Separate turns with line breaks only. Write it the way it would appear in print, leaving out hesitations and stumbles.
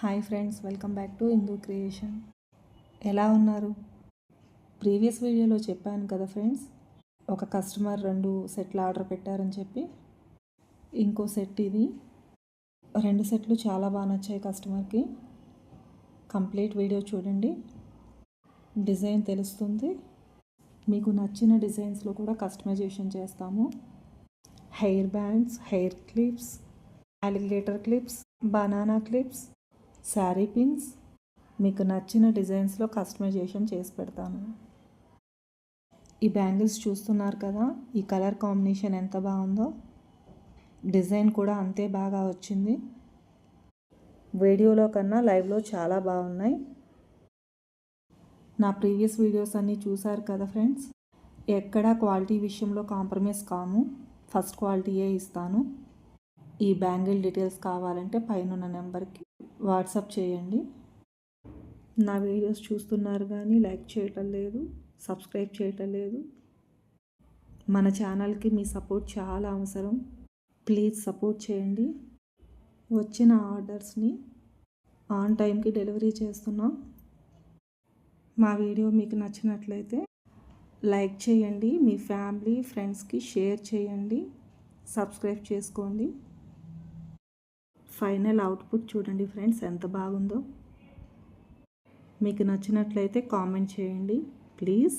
Hi friends, welcome back to Hindu creation. ఎలా ఉన్నారు? Previous వీడియోలో చెప్పాను కదా ఫ్రెండ్స్, ఒక కస్టమర్ 2 సెట్లు ఆర్డర్ పెట్టారని చెప్పి. ఇంకో సెట్ ఇది. 2 సెట్లు చాలా బాగా నచ్చాయి కస్టమర్కి. కంప్లీట్ వీడియో చూడండి, డిజైన్ తెలుస్తుంది. మీకు నచ్చిన డిజైన్స్లో కూడా కస్టమైజేషన్ చేస్తాము. Hair bands, hair clips, alligator clips, banana clips, sari pins, మీకు నచ్చిన డిజైన్స్లో కస్టమైజేషన్ చేసి పెడతాను. ఈ బ్యాంగిల్స్ చూస్తున్నారు కదా, ఈ కలర్ కాంబినేషన్ ఎంత బాగుందో, డిజైన్ కూడా అంతే బాగా వచ్చింది. వీడియోలో కన్నా లైవ్లో చాలా బాగున్నాయి. నా ప్రీవియస్ వీడియోస్ అన్నీ చూసారు కదా ఫ్రెండ్స్. ఎక్కడా క్వాలిటీ విషయంలో కాంప్రమైజ్ కాను, ఫస్ట్ క్వాలిటీయే ఇస్తాను. ఈ బ్యాంగిల్ డీటెయిల్స్ కావాలంటే పైన నెంబర్కి వాట్సాప్ చేయండి. నా వీడియోస్ చూస్తున్నారు కానీ లైక్ చేయటం లేదు, సబ్స్క్రైబ్ చేయటం లేదు. మన ఛానల్కి మీ సపోర్ట్ చాలా అవసరం. ప్లీజ్ సపోర్ట్ చేయండి. వచ్చిన ఆర్డర్స్ని ఆన్ టైంకి డెలివరీ చేస్తున్నాం. మా వీడియో మీకు నచ్చినట్లయితే లైక్ చేయండి, మీ ఫ్యామిలీ ఫ్రెండ్స్కి షేర్ చేయండి, సబ్స్క్రైబ్ చేసుకోండి. ఫైనల్ అవుట్పుట్ చూడండి ఫ్రెండ్స్, ఎంత బాగుందో. మీకు నచ్చినట్లయితే కామెంట్ చేయండి ప్లీజ్.